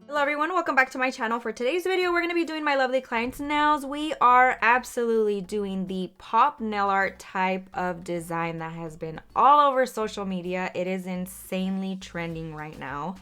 Hello everyone, welcome back to my channel. For today's video, we're going to be doing my lovely client's nails. We are absolutely doing the pop nail art type of design that has been all over social media. It is insanely trending right now.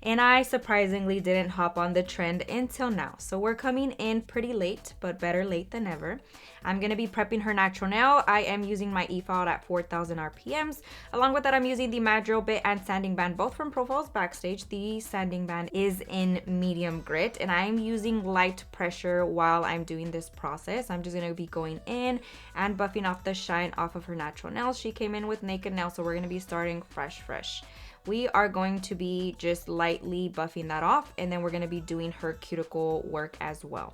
And I surprisingly didn't hop on the trend until now. So we're coming in pretty late, but better late than never. I'm going to be prepping her natural nail. I am using my Efile at 4,000 RPMs. Along with that, I'm using the Mandrel bit and sanding band, both from Profiles Backstage. The sanding band is in medium grit, and I'm using light pressure while I'm doing this process. I'm just going to be going in and buffing off the shine off of her natural nails. She came in with naked nails, so we're going to be starting fresh. We are going to be just lightly buffing that off, and then we're going to be doing her cuticle work as well.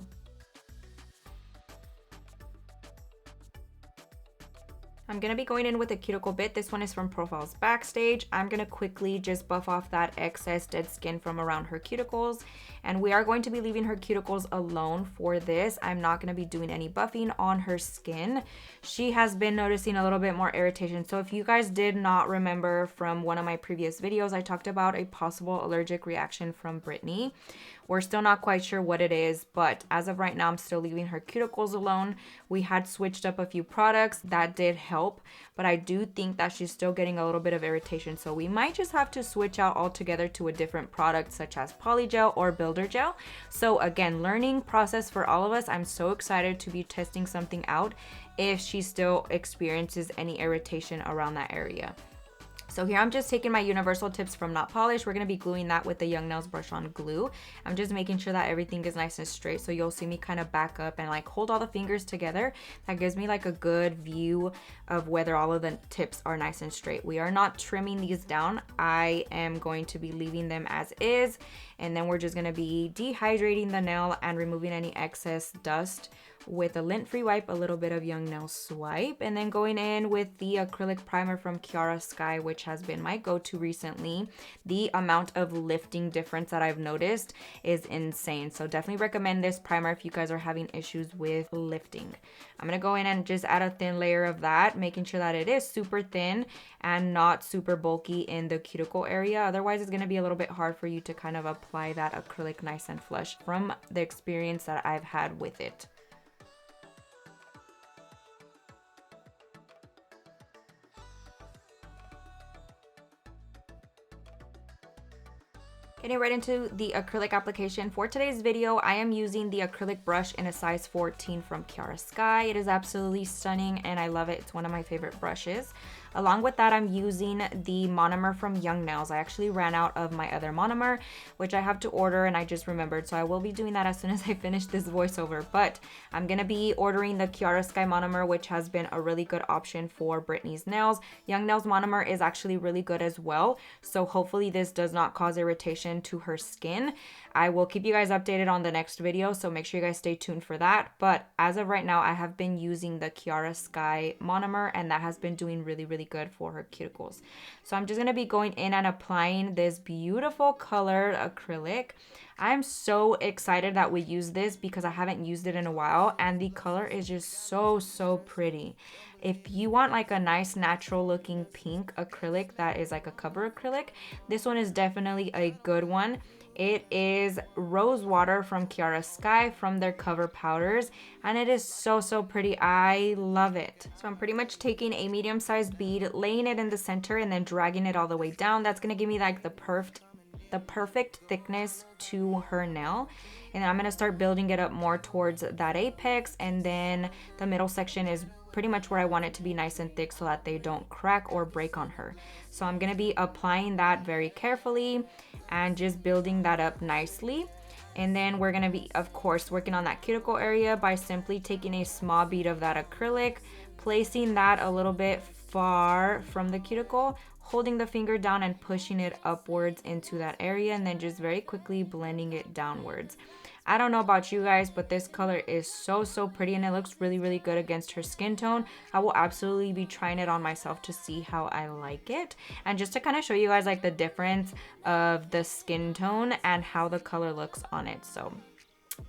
I'm going to be going in with a cuticle bit. This one is from Profiles Backstage. I'm going to quickly just buff off that excess dead skin from around her cuticles. And we are going to be leaving her cuticles alone for this. I'm not going to be doing any buffing on her skin. She has been noticing a little bit more irritation. So if you guys did not remember from one of my previous videos, I talked about a possible allergic reaction from Brittany. We're still not quite sure what it is, but as of right now, I'm still leaving her cuticles alone. We had switched up a few products that did help, but I do think that she's still getting a little bit of irritation. So we might just have to switch out altogether to a different product such as Polygel or Builder Gel. So again, learning process for all of us. I'm so excited to be testing something out if she still experiences any irritation around that area. So here I'm just taking my universal tips from Not Polished. We're going to be gluing that with the Young Nails brush on glue. I'm just making sure that everything is nice and straight. So you'll see me kind of back up and like hold all the fingers together. That gives me like a good view of whether all of the tips are nice and straight. We are not trimming these down. I am going to be leaving them as is. And then we're just going to be dehydrating the nail and removing any excess dust with a lint-free wipe, a little bit of Young Nail Swipe, and then going in with the acrylic primer from Kiara Sky, which has been my go-to recently. The amount of lifting difference that I've noticed is insane. So definitely recommend this primer if you guys are having issues with lifting. I'm going to go in and just add a thin layer of that, making sure that it is super thin and not super bulky in the cuticle area. Otherwise, it's going to be a little bit hard for you to kind of apply that acrylic nice and flush from the experience that I've had with it. Getting right into the acrylic application. For today's video, I am using the acrylic brush in a size 14 from Kiara Sky. It is absolutely stunning and I love it. It's one of my favorite brushes. Along with that, I'm using the monomer from Young Nails. I actually ran out of my other monomer, which I have to order, and I just remembered. So I will be doing that as soon as I finish this voiceover. But I'm going to be ordering the Kiara Sky monomer, which has been a really good option for Brittany's nails. Young Nails monomer is actually really good as well. So hopefully this does not cause irritation to her skin. I will keep you guys updated on the next video, so make sure you guys stay tuned for that. But as of right now, I have been using the Kiara Sky monomer, and that has been doing really good for her cuticles. So I'm just going to be going in and applying this beautiful colored acrylic. I'm so excited that we use this because I haven't used it in a while, and the color is just so pretty. If you want like a nice natural looking pink acrylic that is like a cover acrylic, this one is definitely a good one. It is Rose Water from Kiara Sky from their cover powders, and it is so pretty. I love it. So I'm pretty much taking a medium-sized bead, laying it in the center, and then dragging it all the way down. That's gonna give me like the perfect thickness to her nail. And I'm gonna start building it up more towards that apex, and then the middle section is pretty much where I want it to be nice and thick so that they don't crack or break on her. So I'm going to be applying that very carefully and just building that up nicely. And then we're going to be, of course, working on that cuticle area by simply taking a small bead of that acrylic, placing that a little bit far from the cuticle, holding the finger down and pushing it upwards into that area, and then just very quickly blending it downwards. I don't know about you guys, but this color is so pretty, and it looks really good against her skin tone. I will absolutely be trying it on myself to see how I like it, and just to kind of show you guys like the difference of the skin tone and how the color looks on it. So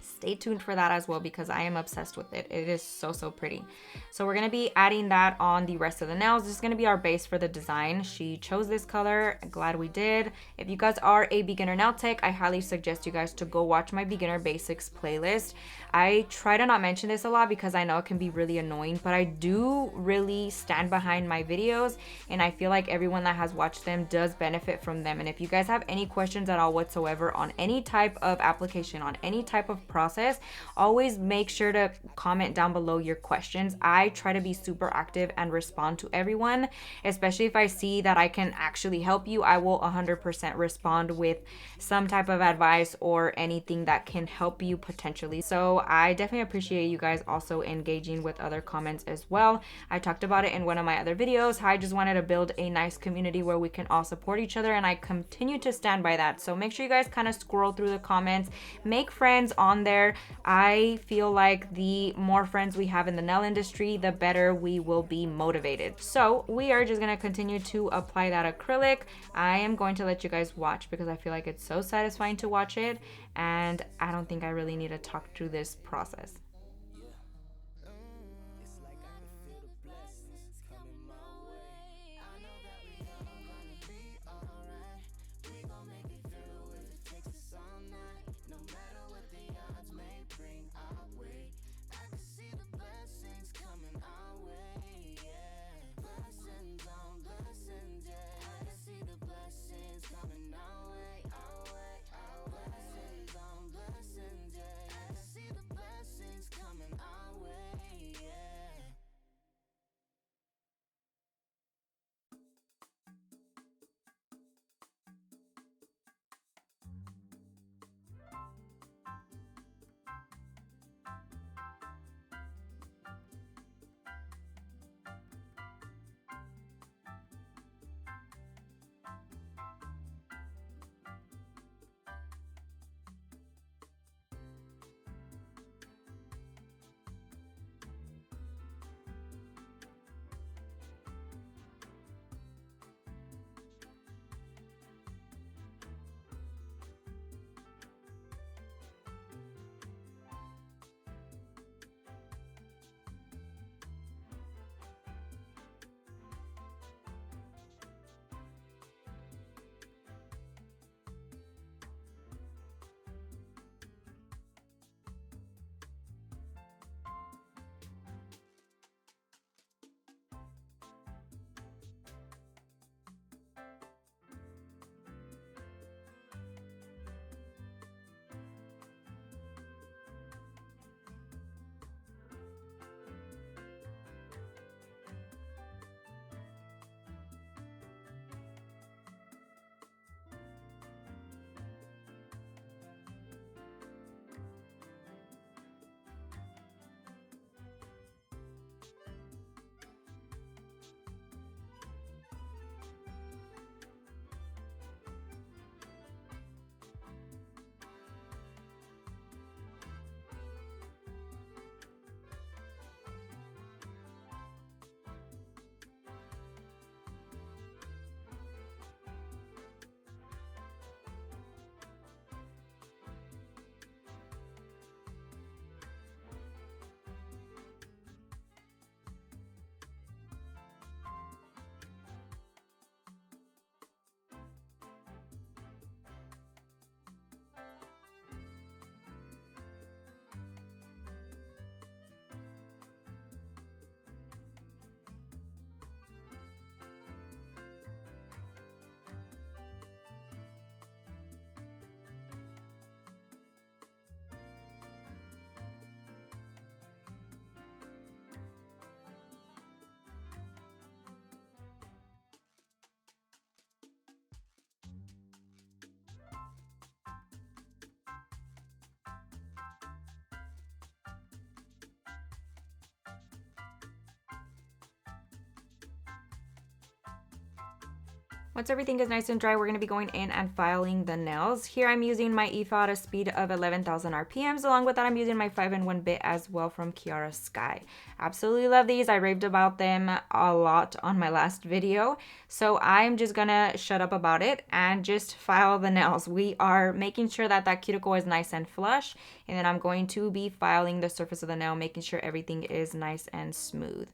stay tuned for that as well because I am obsessed with it. It is so, so pretty. So we're going to be adding that on the rest of the nails. This is going to be our base for the design. She chose this color. Glad we did. If you guys are a beginner nail tech, I highly suggest you guys to go watch my beginner basics playlist. I try to not mention this a lot because I know it can be really annoying, but I do really stand behind my videos and I feel like everyone that has watched them does benefit from them. And if you guys have any questions at all whatsoever on any type of application, on any type of process, always make sure to comment down below your questions. I try to be super active and respond to everyone, especially if I see that I can actually help you. I will 100% respond with some type of advice or anything that can help you potentially. So I definitely appreciate you guys also engaging with other comments as well. I talked about it in one of my other videos. I just wanted to build a nice community where we can all support each other, and I continue to stand by that. So make sure you guys kind of scroll through the comments, make friends on there. I feel like the more friends we have in the nail industry, the better we will be motivated. So we are just going to continue to apply that acrylic. I am going to let you guys watch because I feel like it's so satisfying to watch it, and I don't think I really need to talk through this process. Once everything is nice and dry, we're going to be going in and filing the nails. Here I'm using my Efile at a speed of 11,000 RPMs. Along with that, I'm using my 5-in-1 bit as well from Kiara Sky. Absolutely love these. I raved about them a lot on my last video. So I'm just going to shut up about it and just file the nails. We are making sure that that cuticle is nice and flush. And then I'm going to be filing the surface of the nail, making sure everything is nice and smooth.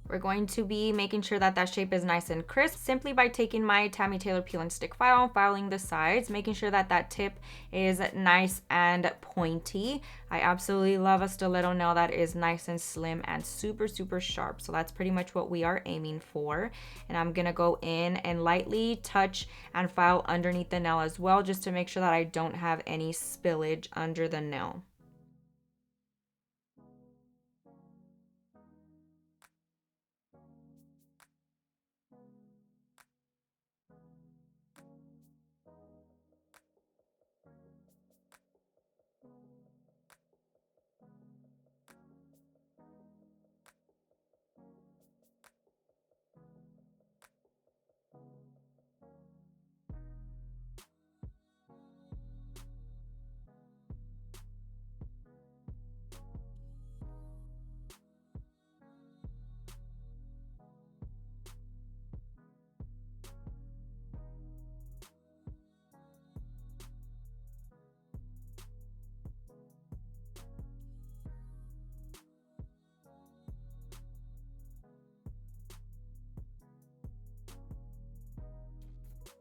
We're going to be making sure that that shape is nice and crisp simply by taking my Tammy Taylor peel and stick file and filing the sides, making sure that that tip is nice and pointy. I absolutely love a stiletto nail that is nice and slim and super, super sharp. So that's pretty much what we are aiming for. And I'm gonna go in and lightly touch and file underneath the nail as well, just to make sure that I don't have any spillage under the nail.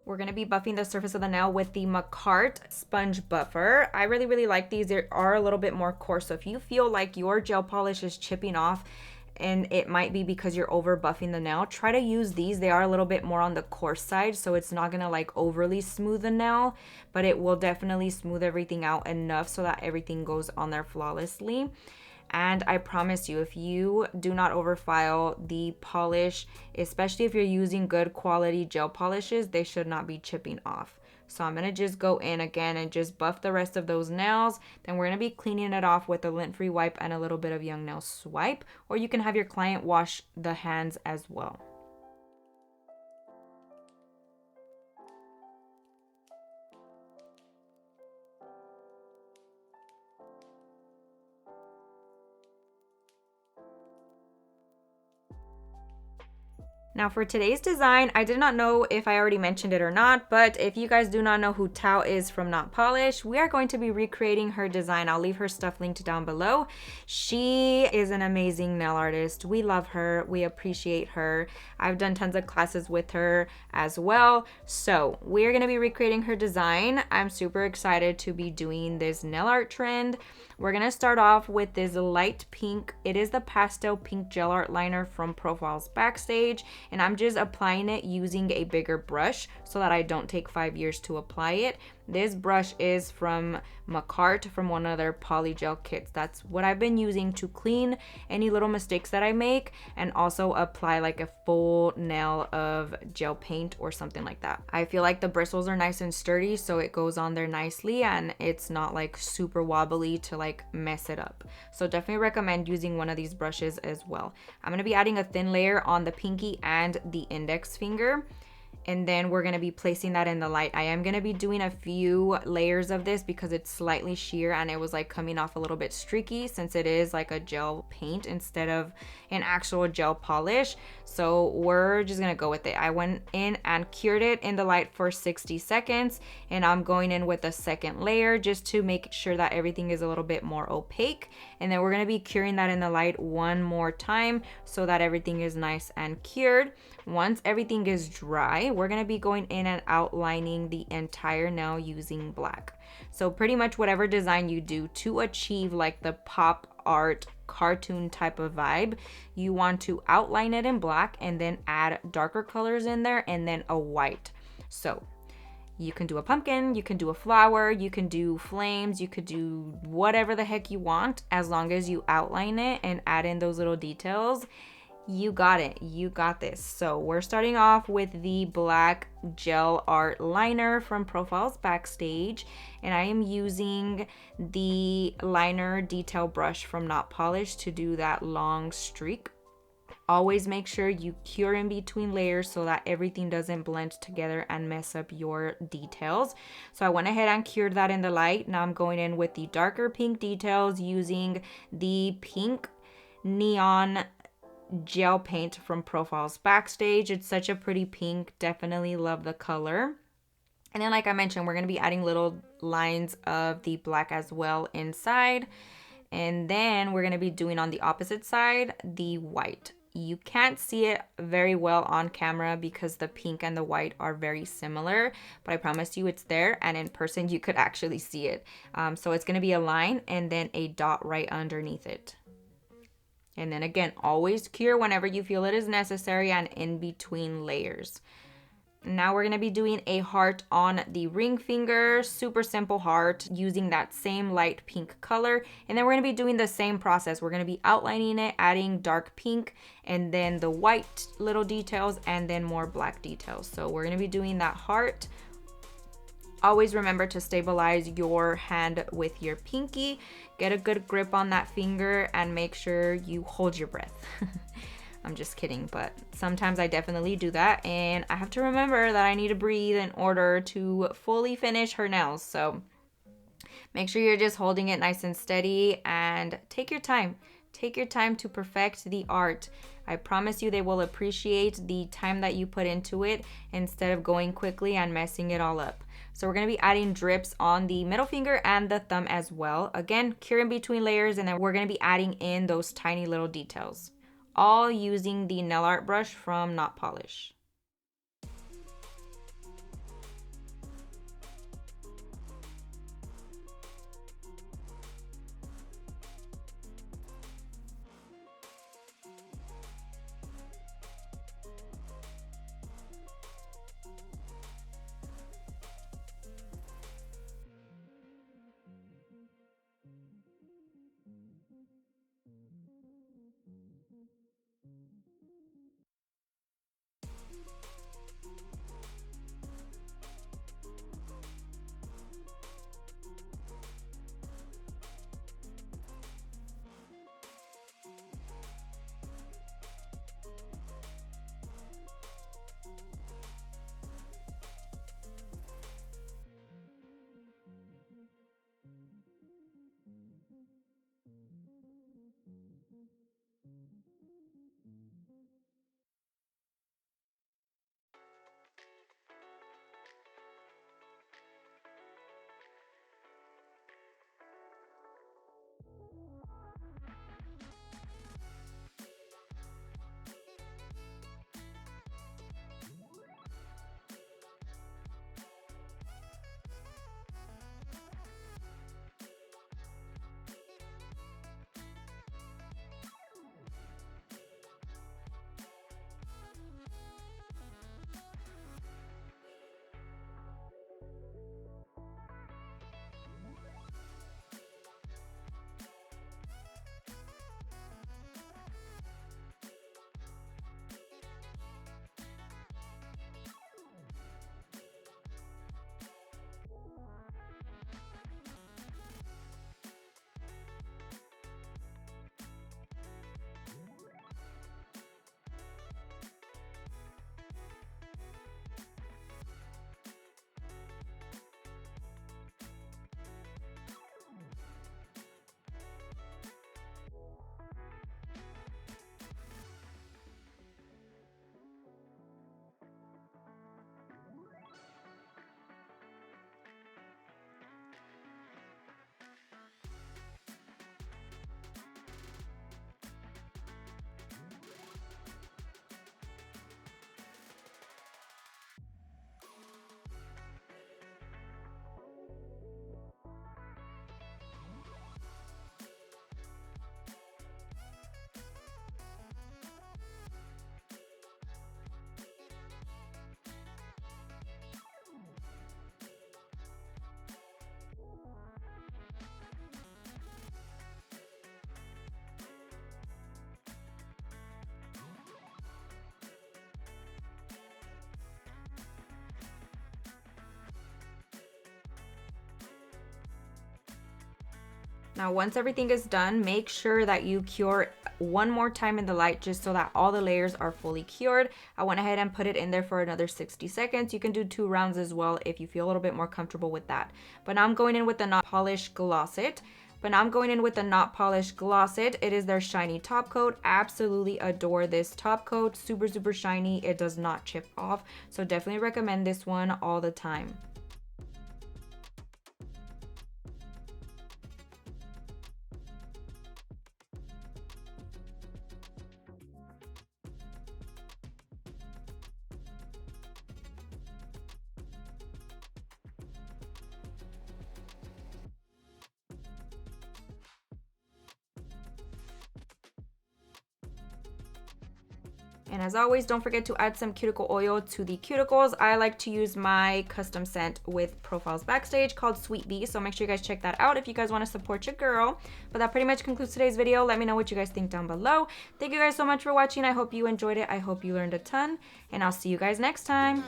We're going to be buffing the surface of the nail with the Makartt sponge buffer. I really, really like these. They are a little bit more coarse. So if you feel like your gel polish is chipping off and it might be because you're over buffing the nail, try to use these. They are a little bit more on the coarse side, so it's not going to like overly smooth the nail, but it will definitely smooth everything out enough so that everything goes on there flawlessly. And I promise you, if you do not overfile the polish, especially if you're using good quality gel polishes, they should not be chipping off. So I'm going to just go in again and just buff the rest of those nails. Then we're going to be cleaning it off with a lint-free wipe and a little bit of Young Nail Swipe. Or you can have your client wash the hands as well. Now for today's design, I did not know if I already mentioned it or not, but if you guys do not know who Tao is from Not Polish, we are going to be recreating her design. I'll leave her stuff linked down below. She is an amazing nail artist. We love her. We appreciate her. I've done tons of classes with her as well. So we're going to be recreating her design. I'm super excited to be doing this nail art trend. We're going to start off with this light pink. It is the pastel pink gel art liner from Profiles Backstage. And I'm just applying it using a bigger brush so that I don't take 5 years to apply it. This brush is from Makartt, from one of their Polygel kits. That's what I've been using to clean any little mistakes that I make and also apply like a full nail of gel paint or something like that. I feel like the bristles are nice and sturdy, so it goes on there nicely and it's not like super wobbly to like mess it up. So definitely recommend using one of these brushes as well. I'm going to be adding a thin layer on the pinky and the index finger, and then we're going to be placing that in the light. I am going to be doing a few layers of this because it's slightly sheer and it was like coming off a little bit streaky since it is like a gel paint instead of an actual gel polish. So we're just going to go with it. I went in and cured it in the light for 60 seconds, and I'm going in with a second layer just to make sure that everything is a little bit more opaque. And then we're going to be curing that in the light one more time so that everything is nice and cured. Once everything is dry, we're going to be going in and outlining the entire nail using black. So pretty much whatever design you do to achieve like the pop art cartoon type of vibe, you want to outline it in black and then add darker colors in there and then a white. So you can do a pumpkin, you can do a flower, you can do flames, you could do whatever the heck you want, as long as you outline it and add in those little details. You got it. You got this. So we're starting off with the black gel art liner from Profiles Backstage, and I am using the liner detail brush from Not Polished to do that long streak. Always make sure you cure in between layers so that everything doesn't blend together and mess up your details. So I went ahead and cured that in the light. Now I'm going in with the darker pink details using the pink neon gel paint from Profiles Backstage. It's such a pretty pink. Definitely love the color. And then like I mentioned, we're going to be adding little lines of the black as well inside. And then we're going to be doing on the opposite side the white. You can't see it very well on camera because the pink and the white are very similar, but I promise you it's there, and in person you could actually see it. So it's going to be a line and then a dot right underneath it. And then again, always cure whenever you feel it is necessary and in between layers. Now we're going to be doing a heart on the ring finger, super simple heart using that same light pink color. And then we're going to be doing the same process. We're going to be outlining it, adding dark pink and then the white little details and then more black details. So we're going to be doing that heart. Always remember to stabilize your hand with your pinky. Get a good grip on that finger and make sure you hold your breath. I'm just kidding, but sometimes I definitely do that, and I have to remember that I need to breathe in order to fully finish her nails. So make sure you're just holding it nice and steady and take your time. Take your time to perfect the art. I promise you they will appreciate the time that you put into it instead of going quickly and messing it all up. So we're going to be adding drips on the middle finger and the thumb as well. Again, cure in between layers, and then we're going to be adding in those tiny little details, all using the nail art brush from Not Polish. Now, once everything is done, make sure that you cure one more time in the light just so that all the layers are fully cured. I went ahead and put it in there for another 60 seconds. You can do 2 rounds as well if you feel a little bit more comfortable with that. But now I'm going in with the Not Polished Gloss It. It is their shiny top coat. Absolutely adore this top coat. Super, super shiny. It does not chip off. So definitely recommend this one all the time. And as always, don't forget to add some cuticle oil to the cuticles. I like to use my custom scent with Profiles Backstage called Sweet Bee. So make sure you guys check that out if you guys want to support your girl. But that pretty much concludes today's video. Let me know what you guys think down below. Thank you guys so much for watching. I hope you enjoyed it. I hope you learned a ton. And I'll see you guys next time.